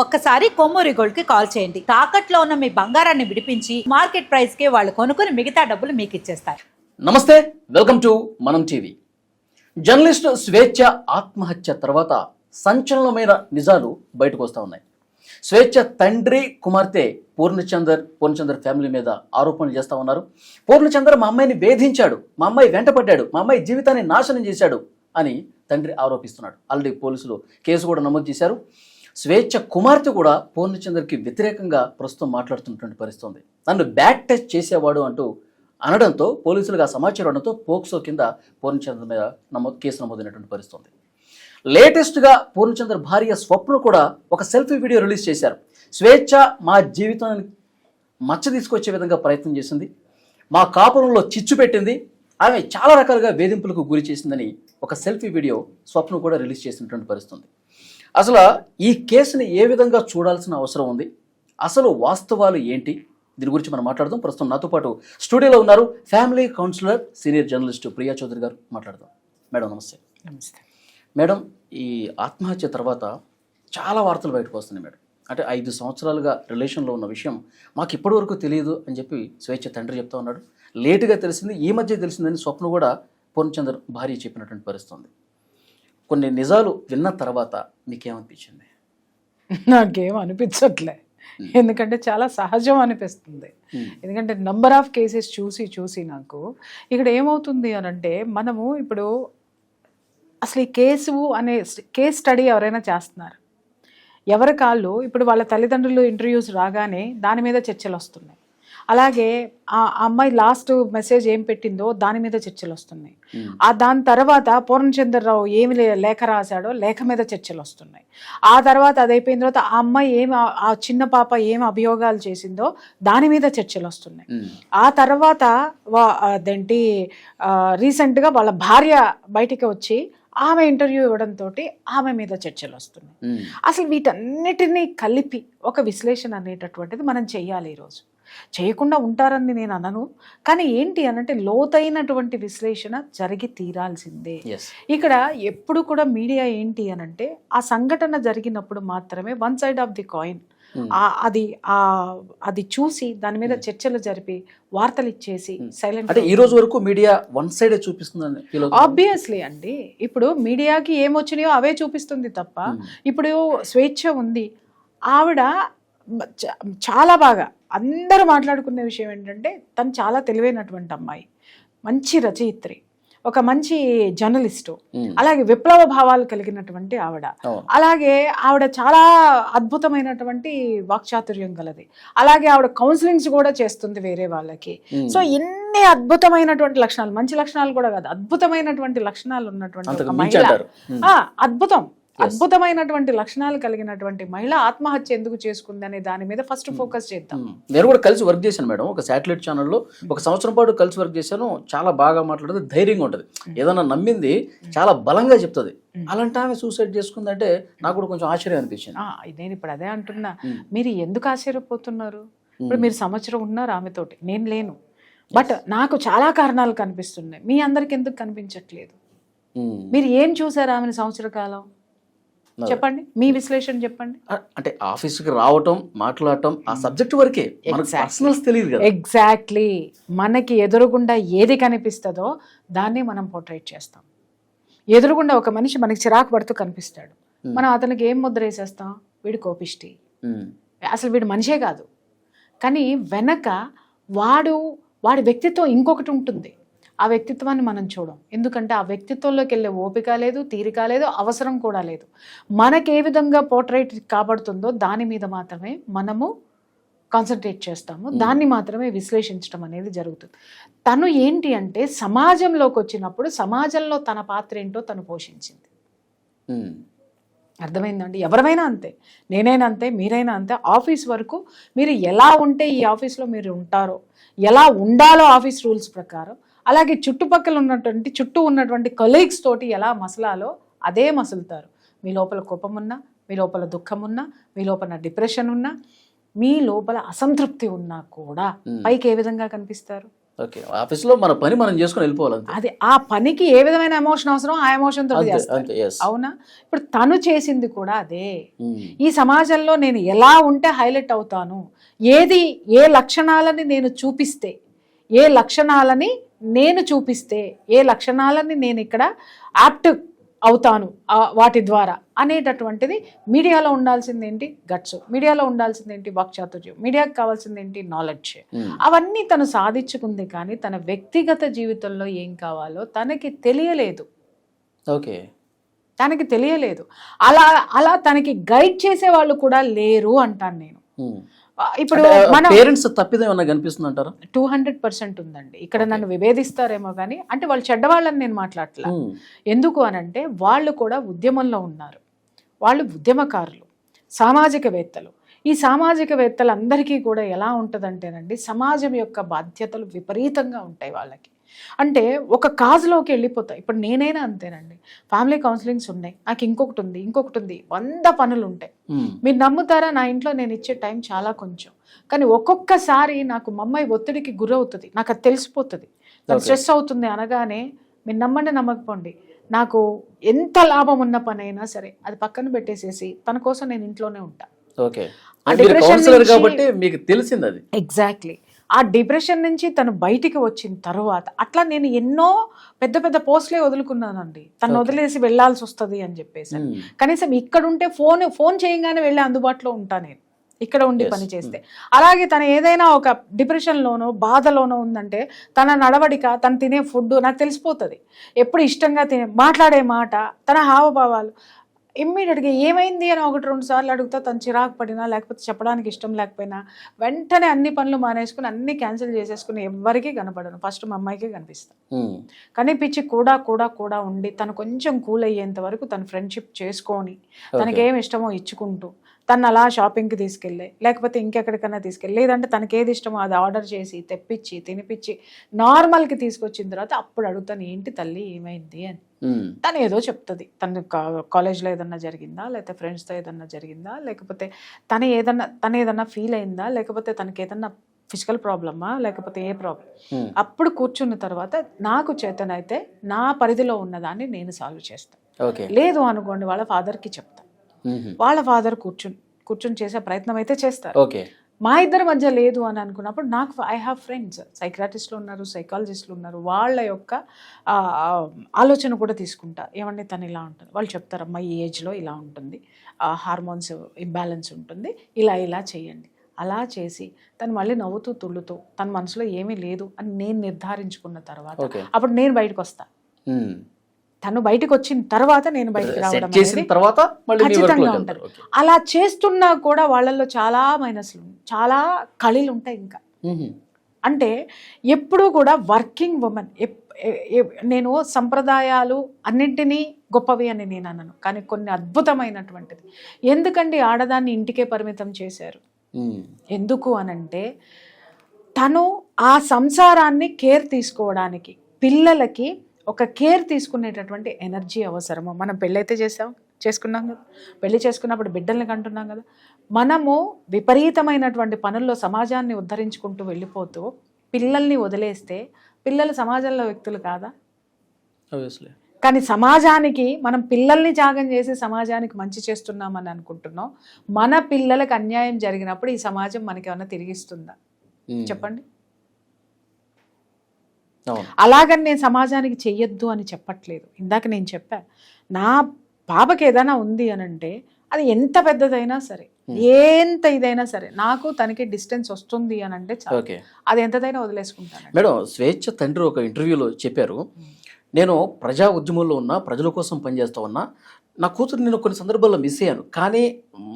ఒక్కసారి కొమ్మూరి గోల్డ్ కి కాల్ చేయండి. తాకట్లో ఉన్న మీ బంగారాన్ని విడిపించి మార్కెట్ ప్రైస్ కి వాళ్ళు కొనుక్కుని మిగతా డబ్బులు మీకు ఇచ్చేస్తారు. నమస్తే, వెల్కమ్ టు మనం టీవీ. జర్నలిస్ట్ స్వేచ్ఛ ఆత్మహత్య తర్వాత సంచలనమైన నిజాలు బయటకు వస్తూ ఉన్నాయి. స్వేచ్ఛ తండ్రి కుమార్తె పూర్ణచందర్ ఫ్యామిలీ మీద ఆరోపణలు చేస్తూ ఉన్నారు. పూర్ణచందర్ మా అమ్మాయిని వేధించాడు, మా అమ్మాయి వెంటపడ్డాడు, మా అమ్మాయి జీవితాన్ని నాశనం చేశాడు అని తండ్రి ఆరోపిస్తున్నాడు. ఆల్రెడీ పోలీసులు కేసు కూడా నమోదు చేశారు. స్వేచ్ఛ కుమార్తె కూడా పూర్ణచందర్కి వ్యతిరేకంగా ప్రస్తుతం మాట్లాడుతున్నటువంటి పరిస్థితి ఉంది. నన్ను బ్యాక్ టచ్ చేసేవాడు అంటూ అనడంతో పోలీసులుగా సమాచారం అవడంతో పోక్సో కింద పూర్ణచంద్ర మీద కేసు నమోదైనటువంటి పరిస్థితి ఉంది. లేటెస్ట్గా పూర్ణచంద్ర భార్య స్వప్న కూడా ఒక సెల్ఫీ వీడియో రిలీజ్ చేశారు. స్వేచ్ఛ మా జీవితాన్ని మచ్చ తీసుకొచ్చే విధంగా ప్రయత్నం చేసింది, మా కాపురంలో చిచ్చు పెట్టింది, ఆమె చాలా రకాలుగా వేధింపులకు గురి చేసిందని ఒక సెల్ఫీ వీడియో స్వప్న కూడా రిలీజ్ చేసినటువంటి పరిస్థితి ఉంది. అసలు ఈ కేసుని ఏ విధంగా చూడాల్సిన అవసరం ఉంది, అసలు వాస్తవాలు ఏంటి, దీని గురించి మనం మాట్లాడదాం. ప్రస్తుతం నాతో పాటు స్టూడియోలో ఉన్నారు family counsellor, senior journalist Priya Chaudhary గారు. మాట్లాడదాం. మేడం నమస్తే. నమస్తే మేడం, ఈ ఆత్మహత్య తర్వాత చాలా వార్తలు బయటకు వస్తున్నాయి మేడం. అంటే 5 సంవత్సరాలుగా రిలేషన్లో ఉన్న విషయం మాకు ఇప్పటివరకు తెలియదు అని చెప్పి స్వేచ్ఛ తండ్రి చెప్తా ఉన్నాడు. లేటుగా తెలిసింది, ఈ మధ్య తెలిసిందని స్వప్న కూడా పూర్ణచంద్ర భార్య చెప్పినటువంటి పరిస్థితి ఉంది. కొన్ని నిజాలు విన్న తర్వాత మీకేమనిపించింది? నాకేం అనిపించట్లే, ఎందుకంటే చాలా సహజం అనిపిస్తుంది. ఎందుకంటే నంబర్ ఆఫ్ కేసెస్ చూసి నాకు ఇక్కడ ఏమవుతుంది అని అంటే, మనము ఇప్పుడు అసలు ఈ కేస్ స్టడీ ఎవరైనా చేస్తున్నారు, ఎవరి కాళ్ళు ఇప్పుడు వాళ్ళ తల్లిదండ్రులు ఇంటర్వ్యూస్ రాగానే దాని మీద చర్చలు వస్తున్నాయి. అలాగే ఆ అమ్మాయి లాస్ట్ మెసేజ్ ఏం పెట్టిందో దాని మీద చర్చలు వస్తున్నాయి. దాని తర్వాత పూర్ణచంద్రరావు ఏమి లేఖ రాశాడో లేఖ మీద చర్చలు వస్తున్నాయి. ఆ తర్వాత అది అయిపోయిన తర్వాత ఆ అమ్మాయి ఆ చిన్న పాప ఏం అభియోగాలు చేసిందో దాని మీద చర్చలు వస్తున్నాయి. ఆ తర్వాత అదేంటి రీసెంట్గా వాళ్ళ భార్య బయటికి వచ్చి ఆమె ఇంటర్వ్యూ ఇవ్వడంతో ఆమె మీద చర్చలు వస్తున్నాయి. అసలు వీటన్నిటినీ కలిపి ఒక విశ్లేషణ అనేటటువంటిది మనం చెయ్యాలి. ఈరోజు చేయకుండా ఉంటారని నేను అనను, కానీ ఏంటి అనంటే లోతైనటువంటి విశ్లేషణ జరిగి తీరాల్సిందే. ఇక్కడ ఎప్పుడు కూడా మీడియా ఏంటి అనంటే ఆ సంఘటన జరిగినప్పుడు మాత్రమే one side of the coin అది చూసి దాని మీద చర్చలు జరిపి వార్తలు ఇచ్చేసి సైలెంట్. అంటే ఈ రోజు వరకు మీడియా వన్ సైడ్ చూపిస్తుందని ఆబ్వియస్లీ అండి. ఇప్పుడు మీడియాకి ఏమొచ్చినాయో అవే చూపిస్తుంది తప్ప, ఇప్పుడు స్వేచ్ఛ ఉంది, ఆవిడ చాలా బాగా అందరూ మాట్లాడుకునే విషయం ఏంటంటే తను చాలా తెలివైనటువంటి అమ్మాయి, మంచి రచయిత్రి, ఒక మంచి జర్నలిస్టు, అలాగే విప్లవ భావాలు కలిగినటువంటి ఆవిడ, అలాగే ఆవిడ చాలా అద్భుతమైనటువంటి వాక్చాతుర్యం గలది, అలాగే ఆవిడ కౌన్సిలింగ్స్ కూడా చేస్తుంది వేరే వాళ్ళకి. సో ఎన్ని అద్భుతమైనటువంటి లక్షణాలు, మంచి లక్షణాలు కూడా కాదు, అద్భుతమైనటువంటి లక్షణాలు ఉన్నటువంటి ఒక మహిళ, అద్భుతమైనటువంటి లక్షణాలు కలిగినటువంటి మహిళ ఆత్మహత్య ఎందుకు చేసుకుంది అనే దాని మీద ఫస్ట్ ఫోకస్ చేద్దాం. నేను కూడా కలిసి వర్క్ చేశాను మేడం, ఒక శాటిలైట్ ఛానల్లో 1 సంవత్సరం పాటు కలిసి వర్క్ చేశాను. చాలా బాగా మాట్లాడేది, ధైర్యంగా ఉంటుంది, ఏదన్నా నమ్మింది చాలా బలంగా చెప్తుంది. అలాంటి ఆమె సూసైడ్ చేసుకుందంటే నాకు కూడా కొంచెం ఆశ్చర్యం అనిపించింది. నేను ఇప్పుడు అదే అంటున్నా, మీరు ఎందుకు ఆశ్చర్యపోతున్నారు? ఇప్పుడు మీరు సంవత్సరం ఉన్నారు ఆమెతోటి, నేను లేను, బట్ నాకు చాలా కారణాలు కనిపిస్తున్నాయి. మీ అందరికి ఎందుకు కనిపించట్లేదు? మీరు ఏం చూసారు ఆమెను సంవత్సర కాలం? చెప్పండి, మీ విశ్లేషణ చెప్పండి. అంటే ఆఫీస్కి రావటం, మాట్లాడటం ఆ సబ్జెక్ట్ వరకే, పర్సనల్స్ తెలియదు కదా. ఎగ్జాక్ట్లీ, మనకి ఎదురుగుండా ఏది కనిపిస్తుందో దాన్ని మనం పోర్ట్రేట్ చేస్తాం. ఎదురుగుండా ఒక మనిషి మనకి చిరాకు పడుతూ కనిపిస్తాడు, మనం అతనికి ఏం ముద్ర వేసేస్తాం? వీడు కోపిష్టి, అసలు వీడు మనిషే కాదు. కానీ వెనక వాడి వ్యక్తిత్వం ఇంకొకటి ఉంటుంది. ఆ వ్యక్తిత్వాన్ని మనం చూడం, ఎందుకంటే ఆ వ్యక్తిత్వంలోకి వెళ్ళే ఓపిక లేదు, తీరిక లేదు, అవసరం కూడా లేదు. మనకి ఏ విధంగా పోర్ట్రేట్ కాబడుతుందో దాని మీద మాత్రమే మనము కాన్సన్ట్రేట్ చేస్తాము, దాన్ని మాత్రమే విశ్లేషించడం అనేది జరుగుతుంది. తను ఏంటి అంటే సమాజంలోకి వచ్చినప్పుడు సమాజంలో తన పాత్ర ఏంటో తను పోషించింది. అర్థమైందండి? ఎవరైనా అంతే, నేనైనా అంతే, మీరైనా అంతే. ఆఫీస్ వరకు మీరు ఎలా ఉంటే ఈ ఆఫీస్లో మీరు ఉంటారో, ఎలా ఉండాలో ఆఫీస్ రూల్స్ ప్రకారం, అలాగే చుట్టూ ఉన్నటువంటి కొలీగ్స్ తోటి ఎలా మసలాలో అదే మసులుతారు. మీ లోపల కోపం ఉన్నా, మీ లోపల దుఃఖం ఉన్నా, మీ లోపల డిప్రెషన్ ఉన్నా, మీ లోపల అసంతృప్తి ఉన్నా కూడా పైకి ఏ విధంగా కనిపిస్తారు? ఓకే, ఆఫీస్లో మన పని మనం చేసుకొని వెళ్ళిపోవాలి అంతే. అది ఆ పనికి ఏ విధమైన ఎమోషన్ అవసరం ఆ ఎమోషన్ తోటి అంతే, చేస్తారు. అంతే, yes. అవునా? ఇప్పుడు తను చేసింది కూడా అదే. ఉమ్, ఈ సమాజంలో నేను ఎలా ఉంటే హైలైట్ అవుతాను, ఏది ఏ లక్షణాలని నేను చూపిస్తే, ఏ లక్షణాలని ఏ లక్షణాలని నేను ఇక్కడ యాప్ట్ అవుతాను వాటి ద్వారా అనేటటువంటిది మీడియాలో ఉండాల్సింది ఏంటి? గట్స్. మీడియాలో ఉండాల్సింది ఏంటి? వాక్చాతుర్యం. మీడియాకి కావాల్సింది ఏంటి? నాలెడ్జ్. అవన్నీ తను సాధించుకుంది, కానీ తన వ్యక్తిగత జీవితంలో ఏం కావాలో తనకి తెలియలేదు. ఓకే, తనకి తెలియలేదు. అలా అలా తనకి గైడ్ చేసే వాళ్ళు కూడా లేరు అంటాను నేను. ఇప్పుడు మన పేరెంట్స్ తప్పిదం ఏమన్నా కనిపిస్తుంది అంటారా? 200% ఉందండి. ఇక్కడ నన్ను విభేదిస్తారేమో కానీ, అంటే వాళ్ళు చెడ్డవాళ్ళని నేను మాట్లాడట్లా. ఎందుకు అనంటే వాళ్ళు కూడా ఉద్యమంలో ఉన్నారు, వాళ్ళు ఉద్యమకారులు, సామాజికవేత్తలు. ఈ సామాజికవేత్తలందరికీ కూడా ఎలా ఉంటుందంటేనండి, సమాజం యొక్క బాధ్యతలు విపరీతంగా ఉంటాయి వాళ్ళకి. అంటే ఒక కాజులోకి వెళ్ళిపోతాయి. ఇప్పుడు నేనైనా అంతేనండి, ఫ్యామిలీ కౌన్సిలింగ్స్ ఉన్నాయి, నాకు ఇంకొకటి ఉంది 100 పనులు ఉంటాయి. మీరు నమ్ముతారా, నా ఇంట్లో నేను ఇచ్చే టైం చాలా కొంచెం, కానీ ఒక్కొక్కసారి నాకు మమ్మాయి ఒత్తిడికి గురవుతుంది, నాకు అది తెలిసిపోతుంది, స్ట్రెస్ అవుతుంది అనగానే మీరు నమ్మండి నమ్మకపోండి, నాకు ఎంత లాభం ఉన్న పని అయినా సరే అది పక్కన పెట్టేసేసి తన కోసం నేను ఇంట్లోనే ఉంటా. ఓకే, కాబట్టి మీకు తెలిసింది అది. ఎగ్జాక్ట్లీ. ఆ డిప్రెషన్ నుంచి తను బయటికి వచ్చిన తర్వాత అట్లా నేను ఎన్నో పెద్ద పోస్టులే వదులుకున్నానండి, తను వదిలేసి వెళ్ళాల్సి వస్తుంది అని చెప్పేసి. కనీసం ఇక్కడ ఉంటే ఫోన్ చేయగానే వెళ్ళి అందుబాటులో ఉంటా నేను, ఇక్కడ ఉండి పని చేస్తే. అలాగే తను ఏదైనా ఒక డిప్రెషన్లోనో బాధలోనో ఉందంటే తన నడవడిక, తను తినే ఫుడ్ నాకు తెలిసిపోతుంది, ఎప్పుడు ఇష్టంగా మాట్లాడే మాట, తన హావభావాలు. ఇమ్మీడియట్గా ఏమైంది అని 1-2 సార్లు అడుగుతా, తను చిరాకు పడినా లేకపోతే చెప్పడానికి ఇష్టం లేకపోయినా వెంటనే అన్ని పనులు మానేసుకుని అన్ని క్యాన్సిల్ చేసేసుకుని ఎవ్వరికీ కనపడను, ఫస్ట్ మా అమ్మాయికే కనిపిస్తాను. కనిపించి కూడా ఉండి తను కొంచెం కూల్ అయ్యేంత వరకు తను ఫ్రెండ్షిప్ చేసుకొని తనకేం ఇష్టమో ఇచ్చుకుంటూ, తను అలా షాపింగ్కి తీసుకెళ్ళే లేకపోతే ఇంకెక్కడికైనా తీసుకెళ్ళి, లేదంటే తనకి ఏది ఇష్టమో అది ఆర్డర్ చేసి తెప్పించి తినిపించి నార్మల్కి తీసుకొచ్చిన తర్వాత అప్పుడు అడుగుతాను, ఏంటి తల్లి ఏమైంది అని. తను ఏదో చెప్తుంది, తను కాలేజ్లో ఏదన్నా జరిగిందా, లేకపోతే ఫ్రెండ్స్తో ఏదన్నా జరిగిందా, లేకపోతే తను ఏదన్నా ఫీల్ అయిందా, లేకపోతే తనకి ఏదన్నా ఫిజికల్ ప్రాబ్లమా, లేకపోతే ఏ ప్రాబ్లం. అప్పుడు కూర్చున్న తర్వాత నాకు చేతనైతే నా పరిధిలో ఉన్నదాన్ని నేను సాల్వ్ చేస్తాను. లేదు అనుకోండి వాళ్ళ ఫాదర్కి చెప్తాను, వాళ్ళ ఫాదర్ కూర్చుని చేసే ప్రయత్నం అయితే చేస్తారు. మా ఇద్దరి మధ్య లేదు అని అనుకున్నప్పుడు నాకు ఐ హ్యావ్ ఫ్రెండ్స్, సైకియాట్రిస్టులు ఉన్నారు, సైకాలజిస్టులు ఉన్నారు, వాళ్ళ యొక్క ఆలోచన కూడా తీసుకుంటా. ఏమంటే తను ఇలా ఉంటుంది, వాళ్ళు చెప్తారు, అమ్మా ఈ ఏజ్లో ఇలా ఉంటుంది, హార్మోన్స్ ఇంబ్యాలెన్స్ ఉంటుంది, ఇలా చేయండి. అలా చేసి తను మళ్ళీ నవ్వుతూ తుళ్ళుతూ తన మనసులో ఏమీ లేదు అని నేను నిర్ధారించుకున్న తర్వాత అప్పుడు నేను బయటకు వస్తా. తను బయటకు వచ్చిన తర్వాత నేను బయటకు రావడం ఖచ్చితంగా ఉంటారు. అలా చేస్తున్నా కూడా వాళ్ళల్లో చాలా మైనస్లు, చాలా ఖళీలు ఉంటాయి. ఇంకా అంటే ఎప్పుడూ కూడా వర్కింగ్ ఉమెన్, నేను సంప్రదాయాలు అన్నింటినీ గొప్పవి అని నేను అన్నాను, కానీ కొన్ని అద్భుతమైనటువంటిది. ఎందుకండి ఆడదాన్ని ఇంటికే పరిమితం చేశారు? ఎందుకు అనంటే తను ఆ సంసారాన్ని కేర్ తీసుకోవడానికి, పిల్లలకి ఒక కేర్ తీసుకునేటటువంటి ఎనర్జీ అవసరము. మనం పెళ్ళైతే చేసుకున్నాం కదా, పెళ్లి చేసుకున్నప్పుడు బిడ్డల్ని కంటున్నాం కదా, మనము విపరీతమైనటువంటి పనుల్లో సమాజాన్ని ఉద్ధరించుకుంటూ వెళ్ళిపోతూ పిల్లల్ని వదిలేస్తే పిల్లలు సమాజంలో వ్యక్తులు కాదా? కానీ సమాజానికి మనం పిల్లల్ని త్యాగం చేసి సమాజానికి మంచి చేస్తున్నామని అనుకుంటున్నాం. మన పిల్లలకు అన్యాయం జరిగినప్పుడు ఈ సమాజం మనకి ఏమన్నా తిరిగిస్తుందా చెప్పండి? అలాగని నేను సమాజానికి చెయ్యొద్దు అని చెప్పట్లేదు. ఇందాక నేను చెప్పా, నా పాపకి ఏదైనా ఉంది అనంటే అది ఎంత పెద్దదైనా సరే, ఎంత ఇదైనా సరే, నాకు తనకి డిస్టెన్స్ వస్తుంది అని అంటే అది ఎంతదైనా వదిలేసుకుంటాను. మేడం, స్వేచ్ఛ తండ్రి ఒక ఇంటర్వ్యూలో చెప్పారు, నేను ప్రజా ఉద్యమంలో ఉన్నా, ప్రజల కోసం పనిచేస్తా ఉన్నా, నా కూతురు నేను కొన్ని సందర్భాల్లో మిస్ అయ్యాను, కానీ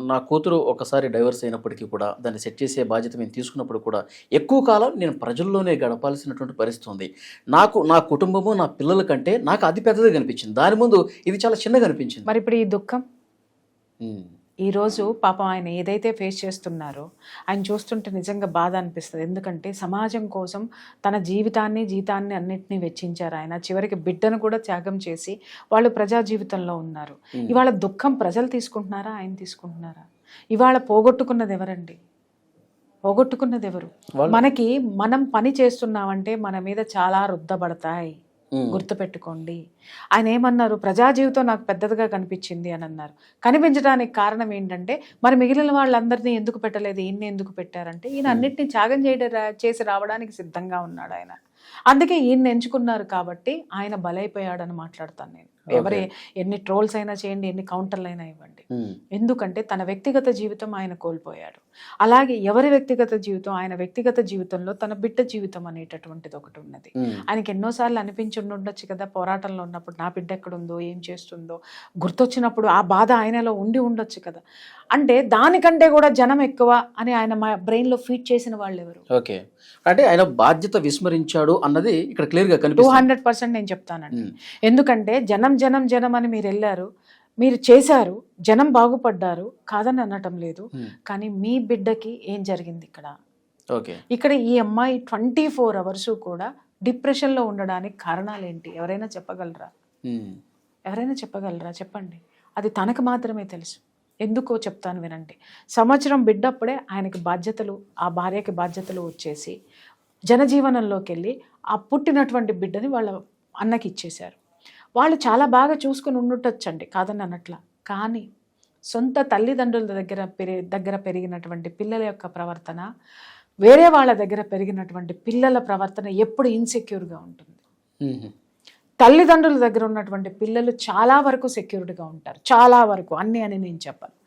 నా కూతురు ఒకసారి డైవర్స్ అయినప్పటికీ కూడా దాన్ని సెట్ చేసే బాధ్యత మేము తీసుకున్నప్పుడు కూడా ఎక్కువ కాలం నేను ప్రజల్లోనే గడపాల్సినటువంటి పరిస్థితి ఉంది. నాకు నా కుటుంబము, నా పిల్లల కంటే నాకు అది పెద్దది కనిపించింది, దాని ముందు ఇది చాలా చిన్నగా అనిపించింది. మరి ఇప్పుడు ఈ దుఃఖం, ఈరోజు పాపం ఆయన ఏదైతే ఫేస్ చేస్తున్నారో ఆయన చూస్తుంటే నిజంగా బాధ అనిపిస్తుంది. ఎందుకంటే సమాజం కోసం తన జీతాన్ని అన్నిటినీ వెచ్చించారు ఆయన. చివరికి బిడ్డను కూడా త్యాగం చేసి వాళ్ళు ప్రజా జీవితంలో ఉన్నారు. ఇవాళ దుఃఖం ప్రజలు తీసుకుంటున్నారా, ఆయన తీసుకుంటున్నారా? ఇవాళ పోగొట్టుకున్నది ఎవరండి? పోగొట్టుకున్నది ఎవరు? మనకి మనం పని చేస్తున్నామంటే మన మీద చాలా రుద్దబడతాయి, గుర్తుపెట్టుకోండి. ఆయన ఏమన్నారు, ప్రజా జీవితం నాకు పెద్దదిగా కనిపించింది అని అన్నారు. కనిపించడానికి కారణం ఏంటంటే మరి మిగిలిన వాళ్ళందరినీ ఎందుకు పెట్టలేదు, ఈయన్ని ఎందుకు పెట్టారంటే ఈయన అన్నిటినీ త్యాగం చేసి రావడానికి సిద్ధంగా ఉన్నాడు ఆయన. అందుకే ఈయన ఎంచుకున్నారు కాబట్టి ఆయన బలైపోయాడని మాట్లాడతాను నేను. ఎవరే ఎన్ని ట్రోల్స్ అయినా చేయండి, ఎన్ని కౌంటర్లు అయినా ఇవ్వండి, ఎందుకంటే తన వ్యక్తిగత జీవితం ఆయన కోల్పోయాడు. అలాగే ఎవరి వ్యక్తిగత జీవితం, ఆయన వ్యక్తిగత జీవితంలో తన బిడ్డ జీవితం అనేటటువంటిది ఒకటి ఉన్నది. ఆయనకి ఎన్నోసార్లు అనిపించి ఉండొచ్చు కదా, పోరాటంలో ఉన్నప్పుడు నా బిడ్డ ఎక్కడుందో, ఏం చేస్తుందో గుర్తొచ్చినప్పుడు ఆ బాధ ఆయనలో ఉండి ఉండొచ్చు కదా. అంటే దానికంటే కూడా జనం ఎక్కువ అని ఆయన మా బ్రెయిన్ లో ఫీడ్ చేసిన వాళ్ళు ఎవరు? ఓకే, అంటే ఆయన బాధ్యత విస్మరించాడు అన్నది ఇక్కడ క్లియర్ గా కనిపిస్తుంది. 200% నేను చెప్తానండి. ఎందుకంటే జనం జనం జనం అని మీరు వెళ్ళారు, మీరు చేశారు, జనం బాగుపడ్డారు, కాదని అనటం లేదు. కానీ మీ బిడ్డకి ఏం జరిగింది ఇక్కడ? ఇక్కడ ఈ అమ్మాయి 24 hours కూడా డిప్రెషన్ లో ఉండడానికి కారణాలు ఏంటి? ఎవరైనా చెప్పగలరా? ఎవరైనా చెప్పగలరా? చెప్పండి. అది తనకు మాత్రమే తెలుసు. ఎందుకో చెప్తాను వినండి. సంవత్సరం బిడ్డప్పుడే ఆయనకి బాధ్యతలు, ఆ భార్యకి బాధ్యతలు వచ్చేసి జనజీవనంలోకి వెళ్ళి ఆ పుట్టినటువంటి బిడ్డని వాళ్ళ అన్నకి ఇచ్చేశారు. వాళ్ళు చాలా బాగా చూసుకుని ఉండొచ్చండి, కాదని అన్నట్ల. కానీ సొంత తల్లిదండ్రుల దగ్గర పెరిగినటువంటి పిల్లల యొక్క ప్రవర్తన, వేరే వాళ్ళ దగ్గర పెరిగినటువంటి పిల్లల ప్రవర్తన ఎప్పుడు ఇన్సెక్యూర్గా ఉంటుంది. తల్లిదండ్రుల దగ్గర ఉన్నటువంటి పిల్లలు చాలా వరకు సెక్యూరిటీగా ఉంటారు. చాలా వరకు, అన్నీ అని నేను చెప్పాను.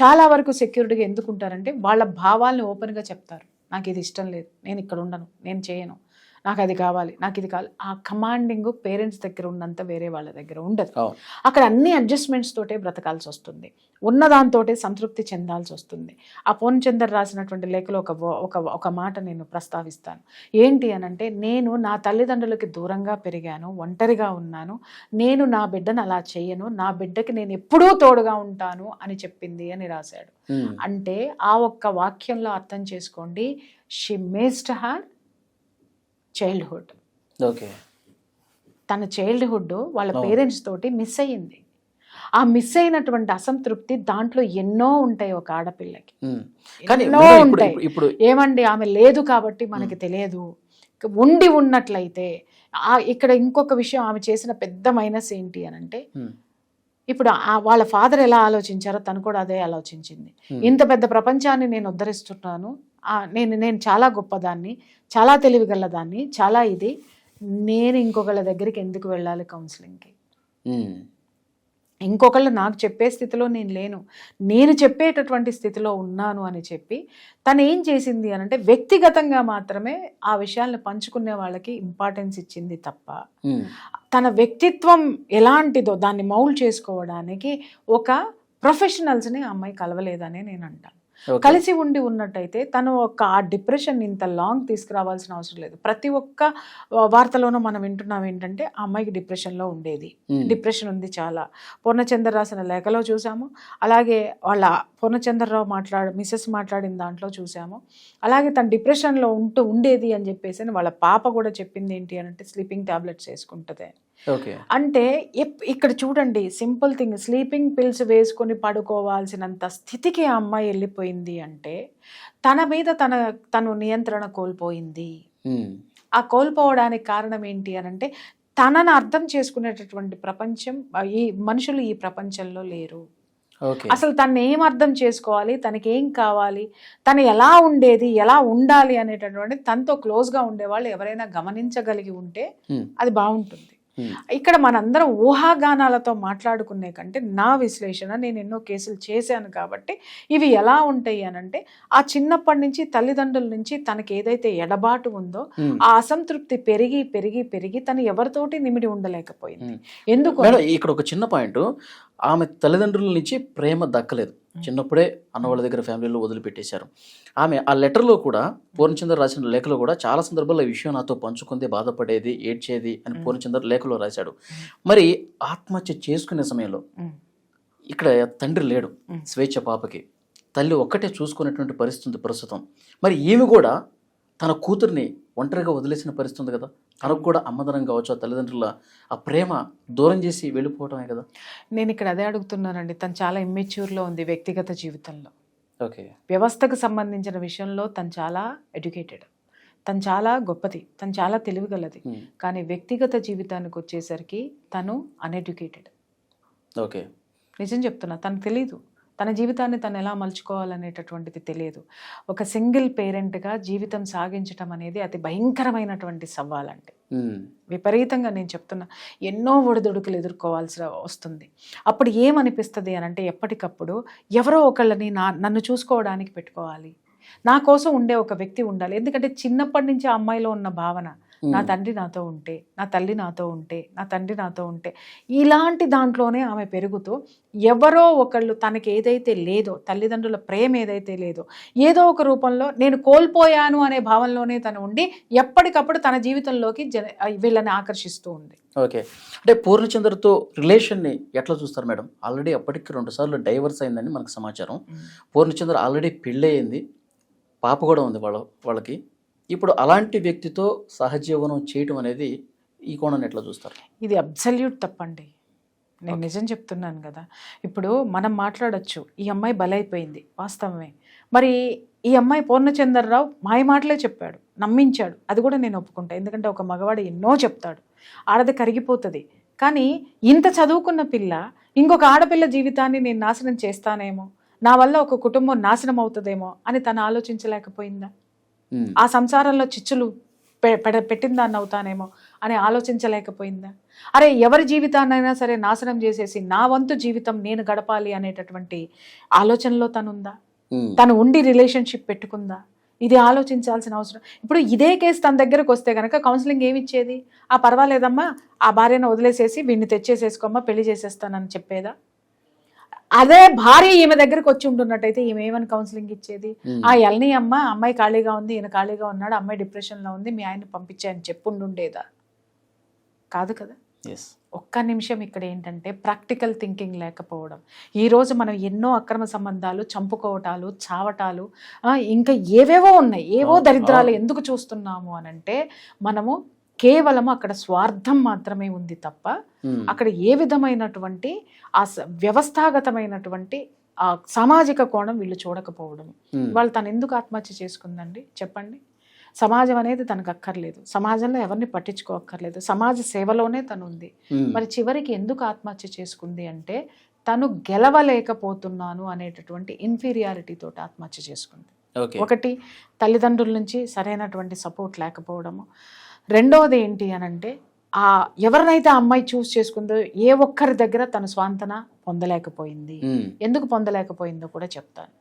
చాలా వరకు సెక్యూరిటీగా ఎందుకు ఉంటారంటే వాళ్ళ భావాల్ని ఓపెన్గా చెప్తారు. నాకు ఇది ఇష్టం లేదు, నేను ఇక్కడ ఉండను, నేను చేయను, నాకు అది కావాలి, నాకు ఇది కావాలి. ఆ కమాండింగ్ పేరెంట్స్ దగ్గర ఉన్నంత వేరే వాళ్ళ దగ్గర ఉండదు. అక్కడ అన్ని అడ్జస్ట్మెంట్స్ తోటే బ్రతకాల్సి వస్తుంది, ఉన్నదాంతోటే సంతృప్తి చెందాల్సి వస్తుంది. ఆ పూర్ణచందర్ రాసినటువంటి లేఖలో ఒక మాట నేను ప్రస్తావిస్తాను. ఏంటి అనంటే, నేను నా తల్లిదండ్రులకి దూరంగా పెరిగాను, ఒంటరిగా ఉన్నాను, నేను నా బిడ్డను అలా చేయను, నా బిడ్డకి నేను ఎప్పుడూ తోడుగా ఉంటాను అని చెప్పింది అని రాశాడు. అంటే ఆ ఒక్క వాక్యంలో అర్థం చేసుకోండి, షీ మిస్డ్ హర్ చైల్డ్హుడ్. తన చైల్డ్హుడ్ వాళ్ళ పేరెంట్స్ తోటి మిస్ అయ్యింది. ఆ మిస్ అయినటువంటి అసంతృప్తి దాంట్లో ఎన్నో ఉంటాయి ఒక ఆడపిల్లకి, ఎన్నో ఉంటాయి. ఏమండి, ఆమె లేదు కాబట్టి మనకి తెలియదు. ఉండి ఉన్నట్లయితే ఇక్కడ ఇంకొక విషయం, ఆమె చేసిన పెద్ద మైనస్ ఏంటి అని అంటే, ఇప్పుడు వాళ్ళ ఫాదర్ ఎలా ఆలోచించారో తను కూడా అదే ఆలోచించింది. ఇంత పెద్ద ప్రపంచాన్ని నేను ఉద్ధరిస్తున్నాను, నేను చాలా గొప్పదాన్ని, చాలా తెలివిగలదాన్ని, చాలా ఇది, నేను ఇంకొకళ్ళ దగ్గరికి ఎందుకు వెళ్ళాలి కౌన్సిలింగ్కి? ఇంకొకళ్ళు నాకు చెప్పే స్థితిలో నేను లేను, నేను చెప్పేటటువంటి స్థితిలో ఉన్నాను అని చెప్పి తను ఏం చేసింది అనంటే, వ్యక్తిగతంగా మాత్రమే ఆ విషయాలను పంచుకునే వాళ్ళకి ఇంపార్టెన్స్ ఇచ్చింది తప్ప, తన వ్యక్తిత్వం ఎలాంటిదో దాన్ని మౌల్డ్ చేసుకోవడానికి ఒక ప్రొఫెషనల్స్ని ఆ అమ్మాయి కలవలేదని నేను అంటాను. కలిసి ఉండి ఉన్నట్టయితే తను ఆ డిప్రెషన్ ఇంత లాంగ్ తీసుకురావాల్సిన అవసరం లేదు. ప్రతి ఒక్క వార్తలోనూ మనం వింటున్నాం ఏంటంటే, ఆ అమ్మాయికి డిప్రెషన్లో ఉండేది, డిప్రెషన్ ఉంది చాలా. పూర్ణచంద్ర రాసిన లేఖలో చూసాము, అలాగే వాళ్ళ పూర్ణచంద్రరావు మిసెస్ మాట్లాడిన దాంట్లో చూసాము. అలాగే తను డిప్రెషన్లో ఉండేది అని చెప్పేసి వాళ్ళ పాప కూడా చెప్పింది ఏంటి అని అంటే, స్లీపింగ్ టాబ్లెట్స్ వేసుకుంటుంది. అంటే ఇక్కడ చూడండి, సింపుల్ థింగ్, స్లీపింగ్ పిల్స్ వేసుకొని పడుకోవాల్సినంత స్థితికి ఆ అమ్మాయి వెళ్ళిపోయింది. అంటే తన మీద తను నియంత్రణ కోల్పోయింది. ఆ కోల్పోవడానికి కారణం ఏంటి అని అంటే, తనను అర్థం చేసుకునేటటువంటి ప్రపంచం, ఈ మనుషులు ఈ ప్రపంచంలో లేరు. అసలు తను ఏం అర్థం చేసుకోవాలి, తనకి ఏం కావాలి, తను ఎలా ఉండేది, ఎలా ఉండాలి అనేటటువంటి తనతో క్లోజ్గా ఉండేవాళ్ళు ఎవరైనా గమనించగలిగి ఉంటే అది బాగుంటుంది. ఇక్కడ మనందరం ఊహాగానాలతో మాట్లాడుకునే కంటే, నా విశ్లేషణ, నేను ఎన్నో కేసులు చేశాను కాబట్టి ఇవి ఎలా ఉంటాయి అనంటే, ఆ చిన్నప్పటి నుంచి తల్లిదండ్రుల నుంచి తనకి ఏదైతే ఎడబాటు ఉందో ఆ అసంతృప్తి పెరిగి పెరిగి పెరిగి తను ఎవరితోటి నిమిడి ఉండలేకపోయింది. ఎందుకు ఇక్కడ ఒక చిన్న పాయింట్, ఆమె తల్లిదండ్రుల నుంచి ప్రేమ దక్కలేదు, చిన్నప్పుడే అన్న వాళ్ళ దగ్గర ఫ్యామిలీలో వదిలిపెట్టేశారు. ఆమె ఆ లెటర్లో కూడా, పూర్ణచంద్ర రాసిన లేఖలో కూడా చాలా సందర్భాల్లో ఈ విషయం నాతో పంచుకుంది, బాధపడేది, ఏడ్చేది అని పూర్ణచంద్ర లేఖలో రాశాడు. మరి ఆత్మహత్య చేసుకునే సమయంలో ఇక్కడ తండ్రి లేడు, స్వేచ్ఛ పాపకి, తల్లి ఒక్కటే చూసుకునేటువంటి పరిస్థితి ప్రస్తుతం. మరి ఈమె కూడా తన కూతుర్ని ఒంటరిగా వదిలేసిన పరిస్థితి ఉంది కదా, తనకు కూడా అమ్మదనం కావచ్చు, ఆ తల్లిదండ్రుల ఆ ప్రేమ దూరం చేసి వెళ్ళిపోవటమే కదా. నేను ఇక్కడ అదే అడుగుతున్నానండి, తను చాలా ఇమ్మెచ్యూర్లో ఉంది వ్యక్తిగత జీవితంలో. ఓకే. వ్యవస్థకు సంబంధించిన విషయంలో తను చాలా ఎడ్యుకేటెడ్, తను చాలా గొప్పది, తను చాలా తెలివిగలది. కానీ వ్యక్తిగత జీవితానికి వచ్చేసరికి తను అన్ఎడ్యుకేటెడ్. ఓకే. నిజం చెప్తున్నా, తనకు తెలీదు తన జీవితాన్ని తను ఎలా మలుచుకోవాలనేటటువంటిది తెలియదు. ఒక సింగిల్ పేరెంట్గా జీవితం సాగించటం అనేది అతి భయంకరమైనటువంటి సవాలండి. విపరీతంగా నేను చెప్తున్నా, ఎన్నో ఒడిదుడుకులు ఎదుర్కోవాల్సి వస్తుంది. అప్పుడు ఏమనిపిస్తుంది అని అంటే, ఎప్పటికప్పుడు ఎవరో ఒకళ్ళని నన్ను చూసుకోవడానికి పెట్టుకోవాలి, నా కోసం ఉండే ఒక వ్యక్తి ఉండాలి. ఎందుకంటే చిన్నప్పటి నుంచి ఆ అమ్మాయిలో ఉన్న భావన, నా తండ్రి నాతో ఉంటే, నా తల్లి నాతో ఉంటే, నా తండ్రి నాతో ఉంటే, ఇలాంటి దాంట్లోనే ఆమె పెరుగుతూ ఎవరో ఒకళ్ళు తనకి ఏదైతే లేదో, తల్లిదండ్రుల ప్రేమ ఏదైతే లేదో, ఏదో ఒక రూపంలో నేను కోల్పోయాను అనే భావనలోనే తను ఉండి ఎప్పటికప్పుడు తన జీవితంలోకి వీళ్ళని ఆకర్షిస్తూ ఉంది. ఓకే. అంటే పూర్ణచంద్రతో రిలేషన్ని ఎట్లా చూస్తారు మేడం? ఆల్రెడీ అప్పటికి 2 సార్లు డైవర్స్ అయిందని మనకు సమాచారం. పూర్ణచంద్ర ఆల్రెడీ పెళ్ళి అయింది, పాప కూడా ఉంది వాళ్ళకి. ఇప్పుడు అలాంటి వ్యక్తితో సహజీవనం చేయటం అనేది ఈ కోణాన్ని ఎట్లా చూస్తారు? ఇది అబ్సల్యూట్ తప్పండి. నేను నిజం చెప్తున్నాను కదా. ఇప్పుడు మనం మాట్లాడొచ్చు, ఈ అమ్మాయి బలైపోయింది, వాస్తవమే. మరి ఈ అమ్మాయి పూర్ణచంద్రరావు మాయ మాటలే చెప్పాడు, నమ్మించాడు, అది కూడా నేను ఒప్పుకుంటా. ఎందుకంటే ఒక మగవాడు ఎన్నో చెప్తాడు, ఆడది కరిగిపోతుంది. కానీ ఇంత చదువుకున్న పిల్ల ఇంకొక ఆడపిల్ల జీవితాన్ని నేను నాశనం చేస్తానేమో, నా వల్ల ఒక కుటుంబం నాశనం అవుతుందేమో అని తను ఆలోచించలేకపోయిందా? ఆ సంసారంలో చిచ్చులు పెట్టిన దాన్ని అవుతానేమో అని ఆలోచించలేకపోయిందా? అరే, ఎవరి జీవితాన్నైనా సరే నాశనం చేసేసి నా వంతు జీవితం నేను గడపాలి అనేటటువంటి ఆలోచనలో తనుందా? తను ఉండి రిలేషన్షిప్ పెట్టుకుందా? ఇది ఆలోచించాల్సిన అవసరం. ఇప్పుడు ఇదే కేసు తన దగ్గరకు వస్తే కనుక కౌన్సిలింగ్ ఏమి ఇచ్చేది? పర్వాలేదమ్మా, ఆ భార్యను వదిలేసేసి వీడిని తెచ్చేసేసుకోమ్మా, పెళ్లి చేసేస్తానని చెప్పేదా? అదే భార్య ఈమె దగ్గరకు వచ్చి ఉంటున్నట్టయితే ఈమె ఏమని కౌన్సిలింగ్ ఇచ్చేది? ఎల్ని అమ్మ, అమ్మాయి ఖాళీగా ఉంది, ఈయన ఖాళీగా ఉన్నాడు, అమ్మాయి డిప్రెషన్లో ఉంది, మీ ఆయన పంపించాయని చెప్పుండుండేదా? కాదు కదా. ఒక్క నిమిషం ఇక్కడ ఏంటంటే ప్రాక్టికల్ థింకింగ్ లేకపోవడం. ఈరోజు మనం ఎన్నో అక్రమ సంబంధాలు, చంపుకోవటాలు, చావటాలు, ఇంకా ఏవేవో ఉన్నాయి, ఏవో దరిద్రాలు ఎందుకు చూస్తున్నాము అనంటే, మనము కేవలం అక్కడ స్వార్థం మాత్రమే ఉంది తప్ప అక్కడ ఏ విధమైనటువంటి ఆ వ్యవస్థాగతమైనటువంటి ఆ సామాజిక కోణం వీళ్ళు చూడకపోవడం. వాళ్ళు తను ఎందుకు ఆత్మహత్య చేసుకుందండి చెప్పండి? సమాజం అనేది తనకు అక్కర్లేదు, సమాజంలో ఎవరిని పట్టించుకోక్కర్లేదు, సమాజ సేవలోనే తను ఉంది. మరి చివరికి ఎందుకు ఆత్మహత్య చేసుకుంది అంటే, తను గెలవలేకపోతున్నాను అనేటటువంటి ఇన్ఫీరియారిటీ తోటి ఆత్మహత్య చేసుకుంది. ఒకటి, తల్లిదండ్రుల నుంచి సరైనటువంటి సపోర్ట్ లేకపోవడము. రెండవది ఏంటి అనంటే, ఎవరినైతే ఆ అమ్మాయి చూస్ చేసుకుందో ఏ ఒక్కరి దగ్గర తను స్వాంతన పొందలేకపోయింది. ఎందుకు పొందలేకపోయిందో కూడా చెప్తాను.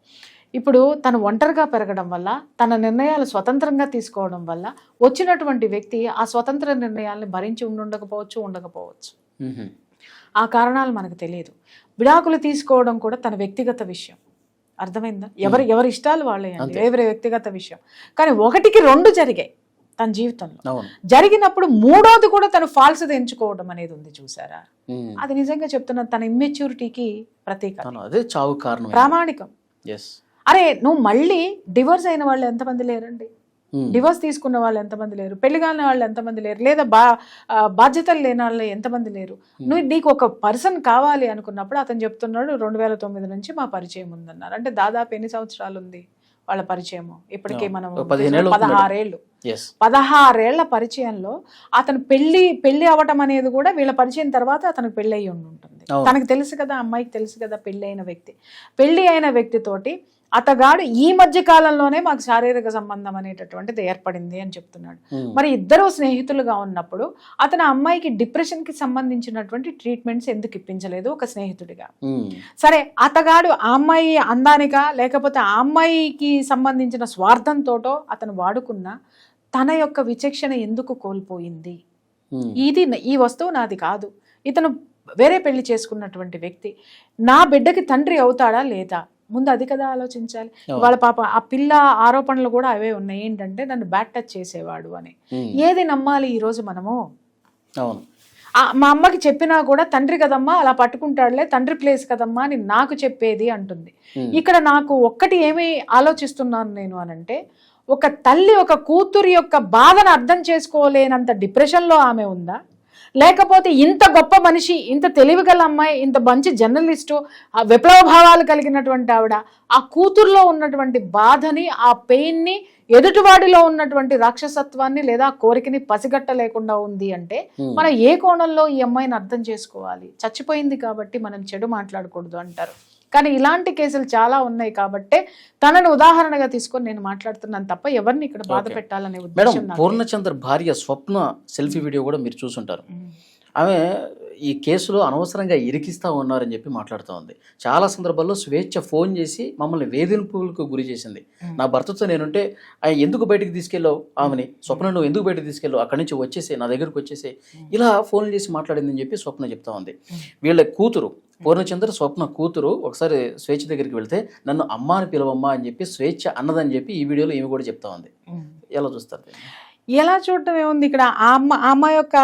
ఇప్పుడు తను ఒంటరిగా పెరగడం వల్ల, తన నిర్ణయాలు స్వతంత్రంగా తీసుకోవడం వల్ల వచ్చినటువంటి వ్యక్తి ఆ స్వతంత్ర నిర్ణయాలను భరించి ఉండకపోవచ్చు. ఆ కారణాలు మనకు తెలియదు. విడాకులు తీసుకోవడం కూడా తన వ్యక్తిగత విషయం, అర్థమైందా? ఎవరి ఇష్టాలు వాళ్ళే అండి, ఎవరి వ్యక్తిగత విషయం. కానీ 1కి 2 జరిగాయి తన జీవితంలో. జరిగినప్పుడు 3వది కూడా తను ఫాల్స్ది ఎంచుకోవడం అనేది ఉంది, చూసారా? అది నిజంగా చెప్తున్నా, తన ఇమ్మెచ్యూరిటీకి ప్రతీక, ప్రామాణికం. అరే, నువ్వు మళ్ళీ డివోర్స్ అయిన వాళ్ళు ఎంతమంది లేరండి? డివోర్స్ తీసుకున్న వాళ్ళు ఎంతమంది లేరు? పెళ్లి కాని వాళ్ళు ఎంతమంది లేరు? లేదా బాధ్యతలు లేని వాళ్ళు ఎంతమంది లేరు? నీకు ఒక పర్సన్ కావాలి అనుకున్నప్పుడు అతను చెప్తున్నాడు 2009 నుంచి మా పరిచయం ఉందన్నారు. అంటే దాదాపు ఎన్ని సంవత్సరాలు ఉంది వాళ్ళ పరిచయము? ఇప్పటికే మనం 16 ఏళ్ళు. 16 ఏళ్ల పరిచయంలో అతను పెళ్లి అవ్వటం అనేది కూడా వీళ్ళ పరిచయం తర్వాత అతనికి పెళ్లి అయ్యి ఉంటుంది. తనకు తెలుసు కదా, అమ్మాయికి తెలుసు కదా పెళ్లి అయిన వ్యక్తితోటి అతగాడు ఈ మధ్య కాలంలోనే మాకు శారీరక సంబంధం అనేటటువంటిది ఏర్పడింది అని చెప్తున్నాడు. మరి ఇద్దరు స్నేహితులుగా ఉన్నప్పుడు అతను అమ్మాయికి డిప్రెషన్ కి సంబంధించినటువంటి ట్రీట్మెంట్స్ ఎందుకు ఇప్పించలేదు ఒక స్నేహితుడిగా? సరే, అతగాడు ఆ అమ్మాయి అందానికా లేకపోతే ఆ అమ్మాయికి సంబంధించిన స్వార్థంతోటో అతను వాడుకున్న తన యొక్క విచక్షణ ఎందుకు కోల్పోయింది? ఈ వస్తువు నాది కాదు, ఇతను వేరే పెళ్లి చేసుకున్నటువంటి వ్యక్తి, నా బిడ్డకి తండ్రి అవుతాడా లేదా? ముందు అది కదా ఆలోచించాలి. వాళ్ళ పాప ఆ పిల్ల ఆరోపణలు కూడా అవే ఉన్నాయి, ఏంటంటే నన్ను బ్యాడ్ టచ్ చేసేవాడు అని. ఏది నమ్మాలి ఈరోజు మనము? మా అమ్మకి చెప్పినా కూడా తండ్రి కదమ్మా అలా పట్టుకుంటాడులే, తండ్రి ప్లేస్ కదమ్మా అని నాకు చెప్పేది అంటుంది. ఇక్కడ నాకు ఒక్కటి ఏమి ఆలోచిస్తున్నాను నేను అనంటే, ఒక తల్లి ఒక కూతురి యొక్క బాధను అర్థం చేసుకోలేనంత డిప్రెషన్లో ఆమె ఉందా? లేకపోతే ఇంత గొప్ప మనిషి, ఇంత తెలివిగల అమ్మాయి, ఇంత మంచి జర్నలిస్టు, ఆ విప్లవ భావాలు కలిగినటువంటి ఆవిడ ఆ కూతుర్లో ఉన్నటువంటి బాధని, ఆ పెయిన్ని, ఎదుటివాడిలో ఉన్నటువంటి రాక్షసత్వాన్ని లేదా కోరికని పసిగట్టలేకుండా ఉంది అంటే మనం ఏ కోణంలో ఈ అమ్మాయిని అర్థం చేసుకోవాలి? చచ్చిపోయింది కాబట్టి మనం చెడు మాట్లాడకూడదు అంటారు, కానీ ఇలాంటి కేసులు చాలా ఉన్నాయి కాబట్టే తనను ఉదాహరణగా తీసుకొని నేను మాట్లాడుతున్నాను తప్ప ఎవరిని ఇక్కడ బాధ పెట్టాలనే ఉద్దేశం. మేడం, పూర్ణచంద్ర భార్య స్వప్న సెల్ఫీ వీడియో కూడా మీరు చూసుంటారు. ఆమె ఈ కేసులో అనవసరంగా ఇరికిస్తా ఉన్నారని చెప్పి మాట్లాడుతూ ఉంది. చాలా సందర్భాల్లో స్వేచ్ఛ ఫోన్ చేసి మమ్మల్ని వేధింపులకు గురి చేసింది. నా భర్తతో నేనుంటే ఆయన ఎందుకు బయటకు తీసుకెళ్ళావు ఆమెని, స్వప్న నువ్వు ఎందుకు బయటకు తీసుకెళ్ళావు, అక్కడి నుంచి వచ్చేసే, నా దగ్గరకు వచ్చేసే, ఇలా ఫోన్లు చేసి మాట్లాడిందని చెప్పి స్వప్న చెప్తా ఉంది. వీళ్ళ కూతురు పూర్ణచంద్ర, స్వప్న కూతురు ఒకసారి స్వేచ్ఛ దగ్గరికి వెళ్తే నన్ను అమ్మ అని పిలవమ్మా అని చెప్పి స్వేచ్ఛ అన్నదని చెప్పి ఈ వీడియోలో ఈమె కూడా చెప్తా ఉంది. ఎలా చూస్తారు? ఎలా చూడటం ఏముంది, ఇక్కడ ఆ అమ్మాయి యొక్క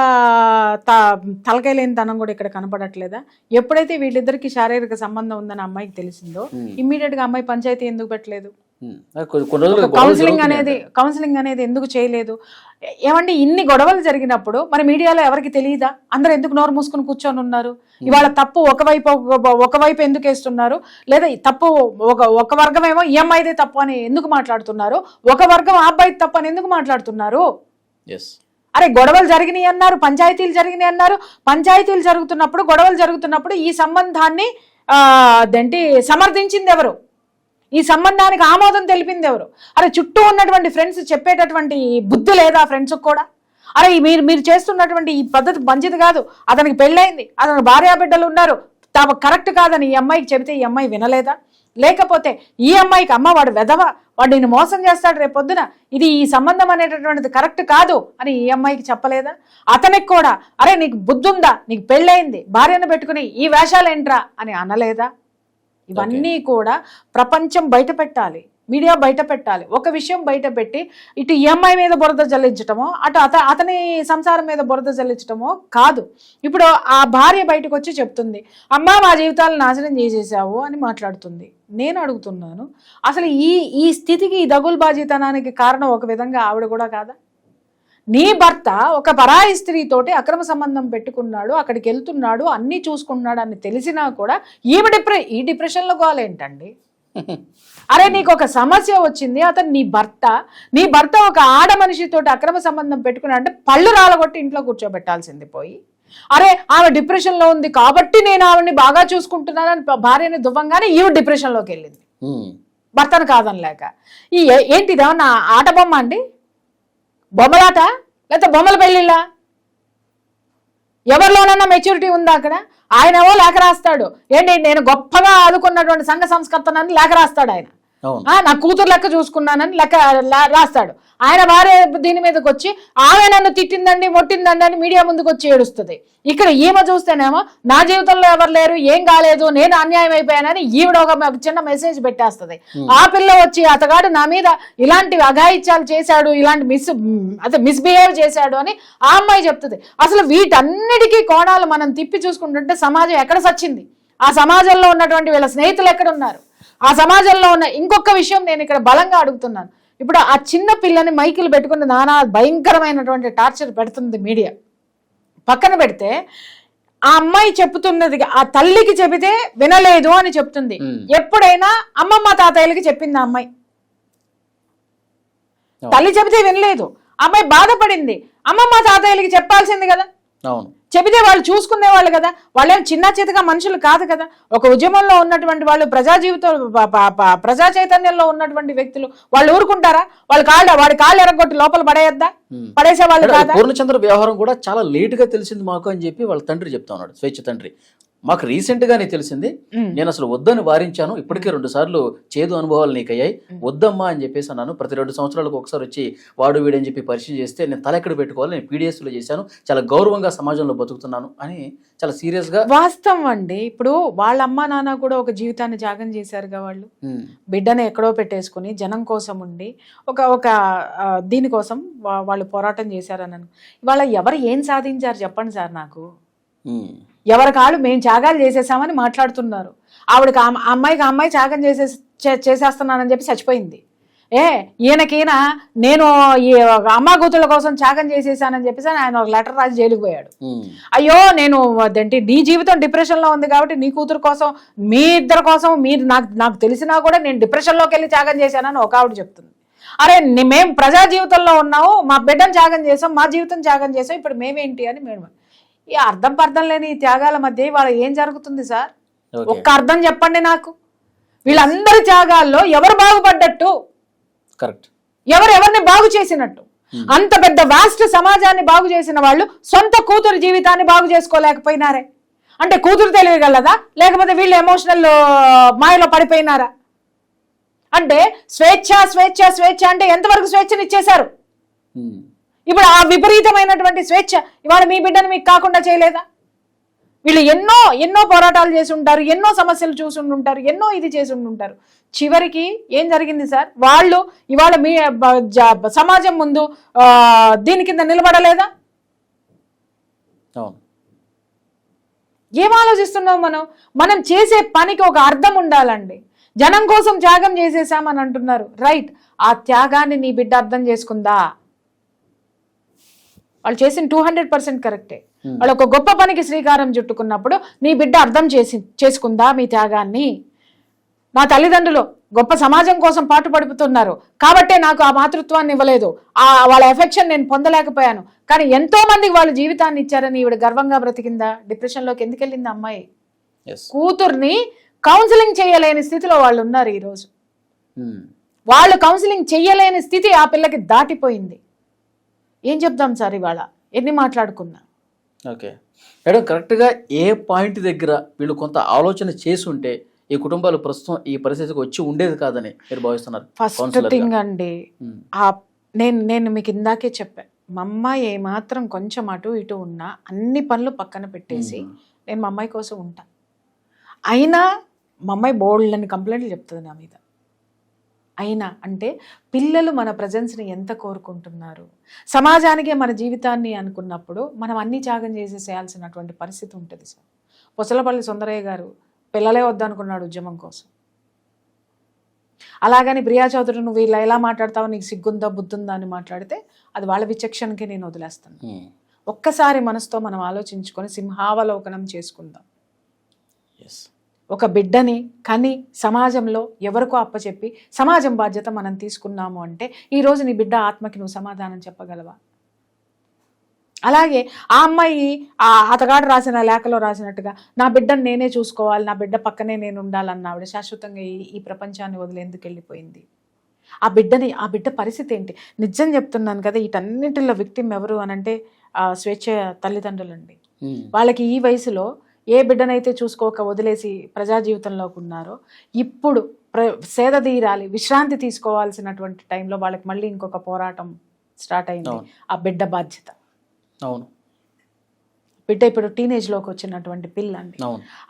తలకాయ లేని తనం కూడా ఇక్కడ కనపడట్లేదా? ఎప్పుడైతే వీళ్ళిద్దరికి శారీరక సంబంధం ఉందని అమ్మాయికి తెలిసిందో ఇమ్మీడియట్ గా అమ్మాయి పంచాయతీ ఎందుకు పెట్టలేదు? కౌన్సిలింగ్ అనేది ఎందుకు చేయలేదు? ఏమంటే ఇన్ని గొడవలు జరిగినప్పుడు మరి మీడియాలో ఎవరికి తెలియదా? అందరూ ఎందుకు నోరు మూసుకుని కూర్చొని ఉన్నారు? ఇవాళ తప్పు ఒకవైపు ఎందుకు వేస్తున్నారు? లేదా తప్పు ఒక వర్గం ఏమో ఈ అమ్మాయిదే తప్పు అని ఎందుకు మాట్లాడుతున్నారు, ఒక వర్గం ఆ అబ్బాయి తప్పు అని ఎందుకు మాట్లాడుతున్నారు? అరే గొడవలు జరిగినాయి అన్నారు, పంచాయతీలు జరిగినాయి అన్నారు. పంచాయతీలు జరుగుతున్నప్పుడు, గొడవలు జరుగుతున్నప్పుడు ఈ సంబంధాన్ని అదేంటి సమర్థించింది ఎవరు? ఈ సంబంధానికి ఆమోదం తెలిపింది ఎవరు? అరే చుట్టూ ఉన్నటువంటి ఫ్రెండ్స్ చెప్పేటటువంటి బుద్ధి లేదా ఫ్రెండ్స్కి కూడా? అరే మీరు చేస్తున్నటువంటి ఈ పద్ధతి మంచిది కాదు, అతనికి పెళ్ళైంది, అతనికి భార్యాబిడ్డలు ఉన్నారు, కరెక్ట్ కాదని ఈ అమ్మాయికి చెబితే ఈ అమ్మాయి వినలేదా? లేకపోతే ఈ అమ్మాయికి అమ్మ వాడు వెధవ, వాడు నిన్ను మోసం చేస్తాడు రేపు పొద్దున, ఇది ఈ సంబంధం అనేటటువంటిది కరెక్ట్ కాదు అని ఈ అమ్మాయికి చెప్పలేదా? అతనికి కూడా అరే నీకు బుద్ధి ఉందా, నీకు పెళ్ళయింది, భార్యను పెట్టుకుని ఈ వేషాలేంట్రా అని అనలేదా? ఇవన్నీ కూడా ప్రపంచం బయట పెట్టాలి, మీడియా బయట పెట్టాలి. ఒక విషయం బయట పెట్టి ఇటు ఈ అమ్మాయి మీద బురద జల్లించటమో అటు అతని సంసారం మీద బురద జల్లించటమో కాదు. ఇప్పుడు ఆ భార్య బయటకు వచ్చి చెప్తుంది, అమ్మా మా జీవితాలను నాశనం చేసేసావు అని మాట్లాడుతుంది. నేను అడుగుతున్నాను, అసలు ఈ స్థితికి, ఈ దగులుబాజీతనానికి కారణం ఒక విధంగా ఆవిడ కూడా కాదా? నీ భర్త ఒక పరాయి స్త్రీతోటి అక్రమ సంబంధం పెట్టుకున్నాడు, అక్కడికి వెళ్తున్నాడు, అన్నీ చూసుకున్నాడు అని తెలిసినా కూడా ఈ డిప్రెషన్లో గోలేంటండి? అరే నీకు ఒక సమస్య వచ్చింది, అతను నీ భర్త ఒక ఆడ మనిషితోటి అక్రమ సంబంధం పెట్టుకున్నాడు అంటే పళ్ళు రాలగొట్టి ఇంట్లో కూర్చోబెట్టాల్సింది పోయి, అరే ఆమె డిప్రెషన్లో ఉంది కాబట్టి నేను ఆవిడని బాగా చూసుకుంటున్నానని భార్యని దువ్వంగానే ఈవిడ డిప్రెషన్లోకి వెళ్ళింది, భర్తను కాదనిలేక. ఏంటిది ఏమన్నా ఆట బొమ్మ అండి? బొమ్మలాట లేకపోతే బొమ్మల పెళ్ళిళ్ళ? ఎవరిలోనన్నా మెచ్యూరిటీ ఉందా అక్కడ? ఆయనేమో లేఖ రాస్తాడు, ఏంటి నేను గొప్పగా ఆదుకున్నటువంటి సంఘ సంస్కర్తనని లేఖ రాస్తాడు ఆయన, నా కూతురు లెక్క చూసుకున్నానని లెక్క రాస్తాడు. ఆయన భార్య దీని మీదకి వచ్చి ఆమె నన్ను తిట్టిందండి, మొట్టిందండి అని మీడియా ముందుకు వచ్చి ఏడుస్తుంది. ఇక్కడ ఈమె చూస్తేనేమో నా జీవితంలో ఎవరు లేరు, ఏం కాలేదు, నేను అన్యాయం అయిపోయానని ఈవిడ ఒక చిన్న మెసేజ్ పెట్టేస్తుంది. ఆ పిల్ల వచ్చి అతగాడు నా మీద ఇలాంటి అఘాయిత్యాలు చేశాడు, ఇలాంటి మిస్బిహేవ్ చేశాడు అని ఆ అమ్మాయి చెప్తుంది. అసలు వీటన్నిటికీ కోణాలు మనం తిప్పి చూసుకుంటుంటే సమాజం ఎక్కడ సచ్చింది? ఆ సమాజంలో ఉన్నటువంటి వీళ్ళ స్నేహితులు ఎక్కడ ఉన్నారు? ఆ సమాజంలో ఉన్న ఇంకొక విషయం నేను ఇక్కడ బలంగా అడుగుతున్నాను. ఇప్పుడు ఆ చిన్న పిల్లని మైకులు పెట్టుకుని నానా భయంకరమైనటువంటి టార్చర్ పెడుతుంది మీడియా. పక్కన పెడితే ఆ అమ్మాయి చెప్తున్నది ఆ తల్లికి చెబితే వినలేదు అని చెప్తుంది. ఎప్పుడైనా అమ్మమ్మ తాతయ్యలకి చెప్పింది ఆ అమ్మాయి, తల్లి చెబితే వినలేదు, అమ్మాయి బాధపడింది. అమ్మమ్మ తాతయ్యలకి చెప్పాల్సింది కదా, చెబితే వాళ్ళు చూసుకునే వాళ్ళు కదా, వాళ్ళేం చిన్న చేతిగా మనుషులు కాదు కదా. ఒక ఉద్యమంలో ఉన్నటువంటి వాళ్ళు, ప్రజా చైతన్యంలో ఉన్నటువంటి వ్యక్తులు, వాళ్ళు ఊరుకుంటారా? వాడి కాళ్ళు ఎరగొట్టి లోపల పడేయద్దా? పడేసే వాళ్ళు కాదా? పూర్ణచంద్ర వ్యవహారం కూడా చాలా లేట్ గా తెలిసింది మాకు అని చెప్పి వాళ్ళ తండ్రి చెప్తా ఉన్నాడు, స్వేచ్ఛ తండ్రి. మాకు రీసెంట్ గానే తెలిసింది, నేను అసలు వద్దని వారించాను, ఇప్పటికే 2 సార్లు చేదు అనుభవాలు నీకయ్యాయి, వద్దమ్మా అని చెప్పేసి అన్నాను. ప్రతి 2 సంవత్సరాలకు ఒకసారి వచ్చి వాడు వీడని చెప్పి పరిచయం చేస్తే నేను తల ఎక్కడ పెట్టుకోవాలి, నేను పీడిఎస్లో చేశాను, చాలా గౌరవంగా సమాజంలో బతుకుతున్నాను అని చాలా సీరియస్ గా. వాస్తవం అండి. ఇప్పుడు వాళ్ళ అమ్మా నాన్న కూడా ఒక జీవితాన్ని త్యాగం చేశారుగా, వాళ్ళు బిడ్డని ఎక్కడో పెట్టేసుకుని జనం కోసం ఉండి ఒక దీనికోసం వాళ్ళు పోరాటం చేశారని. ఇవాళ ఎవరు ఏం సాధించారు చెప్పండి సార్ నాకు? ఎవరి కాళ్ళు మేము త్యాగాలు చేసేసామని మాట్లాడుతున్నారు. అమ్మాయి త్యాగం చేసేస్తున్నానని చెప్పి చచ్చిపోయింది. ఈయనకీయన నేను ఈ అమ్మ కూతుళ్ళ కోసం త్యాగం చేసేసానని చెప్పేసి ఆయన ఒక లెటర్ రాసి జైలుకి పోయాడు. అయ్యో నేను అదేంటి నీ జీవితం డిప్రెషన్ లో ఉంది కాబట్టి నీ కూతురు కోసం మీ ఇద్దరి కోసం మీరు నాకు తెలిసినా కూడా నేను డిప్రెషన్ లోకి వెళ్ళి త్యాగం చేశానని ఒక ఆవిడ చెప్తుంది. అరే మేము ప్రజా జీవితంలో ఉన్నాము, మా బిడ్డను త్యాగం చేసాం, మా జీవితం త్యాగం చేసాం, ఇప్పుడు మేమేంటి అని మేము ఈ అర్థం పర్థం లేని ఈ త్యాగాల మధ్య ఇవాళ ఏం జరుగుతుంది సార్? ఒక్క అర్థం చెప్పండి నాకు. వీళ్ళందరి త్యాగాల్లో ఎవరు బాగుపడ్డట్టు? కరెక్ట్. ఎవరెవరిని బాగు చేసినట్టు? అంత పెద్ద వాస్ట్ సమాజాన్ని బాగు చేసిన వాళ్ళు సొంత కూతురు జీవితాన్ని బాగు చేసుకోలేకపోయినారే అంటే కూతురు తెలియగలదా, లేకపోతే వీళ్ళు ఎమోషనల్ మాయలో పడిపోయినారా? అంటే స్వేచ్ఛ స్వేచ్ఛ స్వేచ్ఛ అంటే ఎంతవరకు స్వేచ్ఛను ఇచ్చేశారు? ఇప్పుడు ఆ విపరీతమైనటువంటి స్వేచ్ఛ ఇవాళ మీ బిడ్డను మీకు కాకుండా చేయలేదా? వీళ్ళు ఎన్నో పోరాటాలు చేసి ఉంటారు, ఎన్నో సమస్యలు చూసి ఉంటారు, ఎన్నో ఇది చేసి ఉంటారు. చివరికి ఏం జరిగింది సార్? వాళ్ళు ఇవాళ మీ సమాజం ముందు దీని కింద నిలబడలేదా? ఏం ఆలోచిస్తున్నాం మనం చేసే పనికి ఒక అర్థం ఉండాలండి. జనం కోసం త్యాగం చేసేసామని అంటున్నారు, రైట్. ఆ త్యాగాన్ని నీ బిడ్డ అర్థం చేసుకుందా? వాళ్ళు చేసిన 200% కరెక్టే. వాళ్ళు ఒక గొప్ప పనికి శ్రీకారం చుట్టుకున్నప్పుడు నీ బిడ్డ అర్థం చేసుకుందా మీ త్యాగాన్ని? నా తల్లిదండ్రులు గొప్ప సమాజం కోసం పాటు పడుపుతున్నారు కాబట్టే నాకు ఆ మాతృత్వాన్ని ఇవ్వలేదు, వాళ్ళ ఎఫెక్షన్ నేను పొందలేకపోయాను, కానీ ఎంతో మందికి వాళ్ళ జీవితాన్ని ఇచ్చారని ఈవిడ గర్వంగా బ్రతికిందా? డిప్రెషన్లోకి ఎందుకు వెళ్ళింది అమ్మాయి? కూతుర్ని కౌన్సిలింగ్ చేయలేని స్థితిలో వాళ్ళు ఉన్నారు ఈరోజు. వాళ్ళు కౌన్సిలింగ్ చెయ్యలేని స్థితి ఆ పిల్లకి దాటిపోయింది. ఏం చెప్దాం సార్ ఇవాళ ఎన్ని మాట్లాడుకున్నా? ఓకే మేడం, కరెక్ట్గా ఏ పాయింట్ దగ్గర వీళ్ళు కొంత ఆలోచన చేసి ఉంటే ఈ కుటుంబాలు ప్రస్తుతం ఈ పరిస్థితికి వచ్చి ఉండేది కాదని మీరు భావిస్తున్నారు? ఫస్ట్ థింగ్ అండి, నేను మీకు ఇందాకే చెప్పాను, మా అమ్మాయి ఏమాత్రం కొంచెం అటు ఇటు ఉన్నా అన్ని పనులు పక్కన పెట్టేసి నేను మా అమ్మాయి కోసం ఉంటా. అయినా మా అమ్మాయి బోల్డ్ని కంప్లైంట్లు చెప్తుంది నా మీద. అయినా అంటే పిల్లలు మన ప్రజెన్స్ని ఎంత కోరుకుంటున్నారు, సమాజానికే మన జీవితాన్ని అనుకున్నప్పుడు మనం అన్ని త్యాగం చేసేసేయాల్సినటువంటి పరిస్థితి ఉంటుంది సార్. పొసలపల్లి సుందరయ్య గారు పిల్లలే వద్దనుకున్నాడు ఉద్యమం కోసం. అలాగని ప్రియా చౌదరి నువ్వు ఇలా ఎలా మాట్లాడతావు, నీకు సిగ్గుందా బుద్ధుందా అని మాట్లాడితే అది వాళ్ళ విచక్షణకి నేను వదిలేస్తాను. ఒక్కసారి మనసుతో మనం ఆలోచించుకొని సింహావలోకనం చేసుకుందాం. ఒక బిడ్డని కని సమాజంలో ఎవరికో అప్పచెప్పి సమాజం బాధ్యత మనం తీసుకున్నాము అంటే ఈరోజు నీ బిడ్డ ఆత్మకి నువ్వు సమాధానం చెప్పగలవా? అలాగే ఆ అమ్మాయి అతగాడు రాసిన లేఖలో రాసినట్టుగా నా బిడ్డను నేనే చూసుకోవాలి, నా బిడ్డ పక్కనే నేను ఉండాలన్న ఆవిడ శాశ్వతంగా ఈ ప్రపంచాన్ని వదిలి ఎందుకు వెళ్ళిపోయింది? ఆ బిడ్డ పరిస్థితి ఏంటి? నిజం చెప్తున్నాను కదా, వీటన్నిటిలో విక్టిమ్ ఎవరు అనంటే స్వేచ్ఛ తల్లిదండ్రులండి. వాళ్ళకి ఈ వయసులో ఏ బిడ్డనైతే చూసుకోక వదిలేసి ప్రజా జీవితంలోకి ఉన్నారో ఇప్పుడు సేద తీరాలి, విశ్రాంతి తీసుకోవాల్సినటువంటి టైంలో వాళ్ళకి మళ్ళీ ఇంకొక పోరాటం స్టార్ట్ అయింది. ఆ బిడ్డ బాధ్యత. అవును, బిడ్డ ఇప్పుడు టీనేజ్లోకి వచ్చినటువంటి పిల్ల అండి.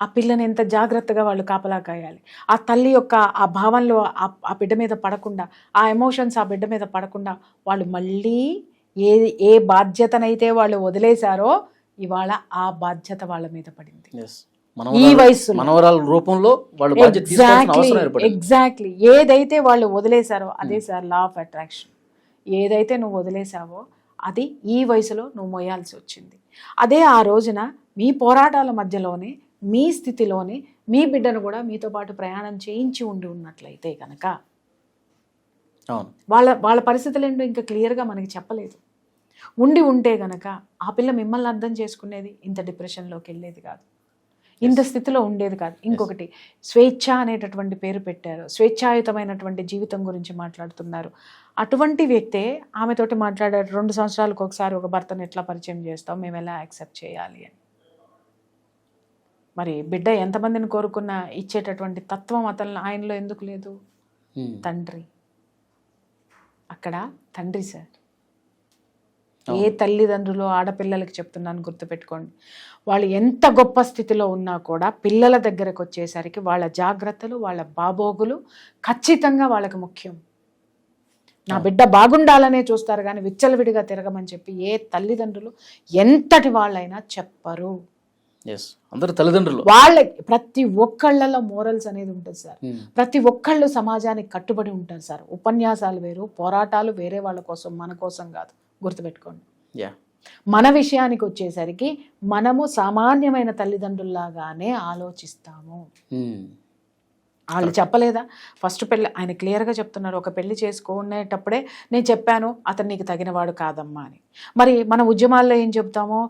ఆ పిల్లని ఎంత జాగ్రత్తగా వాళ్ళు కాపలా కాయాలి. ఆ తల్లి యొక్క ఆ భావంలో ఆ బిడ్డ మీద పడకుండా, ఆ ఎమోషన్స్ ఆ బిడ్డ మీద పడకుండా వాళ్ళు మళ్ళీ ఏ బాధ్యతనైతే వాళ్ళు వదిలేశారో ఇవాళ ఆ బాధ్యత వాళ్ళ మీద పడింది ఈ వయసు. మనవరాల రూపంలో వాళ్ళు ఎగ్జాక్ట్లీ ఏదైతే వాళ్ళు వదిలేశారో అదే సార్ లా ఆఫ్ అట్రాక్షన్. ఏదైతే నువ్వు వదిలేసావో అది ఈ వయసులో నువ్వు మోయాల్సి వచ్చింది. అదే ఆ రోజున మీ పోరాటాల మధ్యలోనే మీ స్థితిలోనే మీ బిడ్డను కూడా మీతో పాటు ప్రయాణం చేయించి ఉన్నట్లయితే కనుక వాళ్ళ పరిస్థితులు ఏంటో ఇంకా క్లియర్గా మనకి చెప్పలేదు. ఉంటే గనక ఆ పిల్ల మిమ్మల్ని అర్థం చేసుకునేది, ఇంత డిప్రెషన్లోకి వెళ్ళేది కాదు, ఇంత స్థితిలో ఉండేది కాదు. ఇంకొకటి స్వేచ్ఛ అనేటటువంటి పేరు పెట్టారు, స్వేచ్ఛాయుతమైనటువంటి జీవితం గురించి మాట్లాడుతున్నారు. అటువంటి వ్యక్తే ఆమెతోటి మాట్లాడారు, 2 సంవత్సరాలకు ఒకసారి ఒక భర్తను ఎట్లా పరిచయం చేస్తాం, మేము ఎలా యాక్సెప్ట్ చేయాలి అని. మరి బిడ్డ ఎంతమందిని కోరుకున్నా ఇచ్చేటటువంటి తత్వం ఆయనలో ఎందుకు లేదు? తండ్రి. అక్కడ తండ్రి సార్. ఏ తల్లిదండ్రులు ఆడపిల్లలకి చెప్తున్నాను గుర్తుపెట్టుకోండి, వాళ్ళు ఎంత గొప్ప స్థితిలో ఉన్నా కూడా పిల్లల దగ్గరకు వచ్చేసరికి వాళ్ళ జాగ్రత్తలు వాళ్ళ బాబోగులు ఖచ్చితంగా వాళ్ళకి ముఖ్యం. నా బిడ్డ బాగుండాలనే చూస్తారు కానీ విచ్చలవిడిగా తిరగమని చెప్పి ఏ తల్లిదండ్రులు ఎంతటి వాళ్ళైనా చెప్పరు. ఎస్, అందరు తల్లిదండ్రులు. వాళ్ళకి ప్రతి ఒక్కళ్ళలో మోరల్స్ అనేది ఉంటుంది సార్. ప్రతి ఒక్కళ్ళు సమాజానికి కట్టుబడి ఉంటారు సార్. ఉపన్యాసాలు వేరు, పోరాటాలు వేరే, వాళ్ళ కోసం, మన కోసం కాదు, గుర్తుపెట్టుకోండి. యా, మన విషయానికి వచ్చేసరికి మనము సామాన్యమైన తల్లిదండ్రుల్లాగానే ఆలోచిస్తాము. వాళ్ళు చెప్పలేదా ఫస్ట్ పెళ్ళి, ఆయన క్లియర్గా చెప్తున్నారు, ఒక పెళ్లి చేసుకునేటప్పుడే నేను చెప్పాను అతను నీకు తగినవాడు కాదమ్మా అని. మరి మన ఉద్యమాల్లో ఏం చెప్తామో,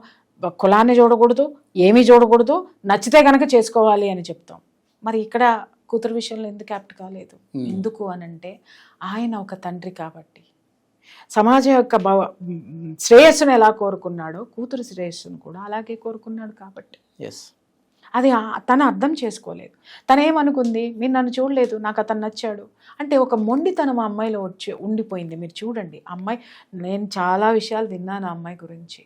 కులాన్ని చూడకూడదు, ఏమీ చూడకూడదు, నచ్చితే కనుక చేసుకోవాలి అని చెప్తాం. మరి ఇక్కడ కూతురు విషయంలో ఎందుకు యాప్ట్ కాలేదు? ఎందుకు అనంటే ఆయన ఒక తండ్రి కాబట్టి సమాజం యొక్క శ్రేయస్సును ఎలా కోరుకున్నాడో కూతురు శ్రేయస్సును కూడా అలాగే కోరుకున్నాడు కాబట్టి. ఎస్, అది తను అర్థం చేసుకోలేదు. తనేమనుకుంది, మీరు నన్ను చూడలేదు, నాకు అతను నచ్చాడు అంటే ఒక మొండితనం ఆ అమ్మాయిలో వచ్చి ఉండిపోయింది. మీరు చూడండి అమ్మాయి, నేను చాలా విషయాలు విన్నాను ఆ అమ్మాయి గురించి,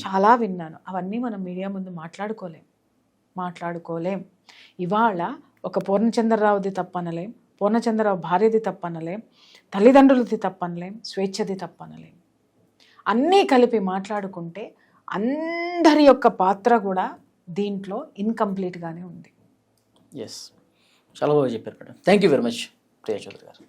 చాలా విన్నాను. అవన్నీ మనం మీడియా ముందు మాట్లాడుకోలేం. ఇవాళ ఒక పూర్ణచంద్రరావుది తప్పనలేం, పూర్ణచంద్రరావు భార్యది తప్పనలేం, తల్లిదండ్రులది తప్పనలేం, స్వేచ్ఛది తప్పనలేం. అన్నీ కలిపి మాట్లాడుకుంటే అందరి యొక్క పాత్ర కూడా దీంట్లో ఇన్కంప్లీట్గానే ఉంది. ఎస్, చాలా బాగా చెప్పారు madam. Thank you very much Priya Chaudhary గారు.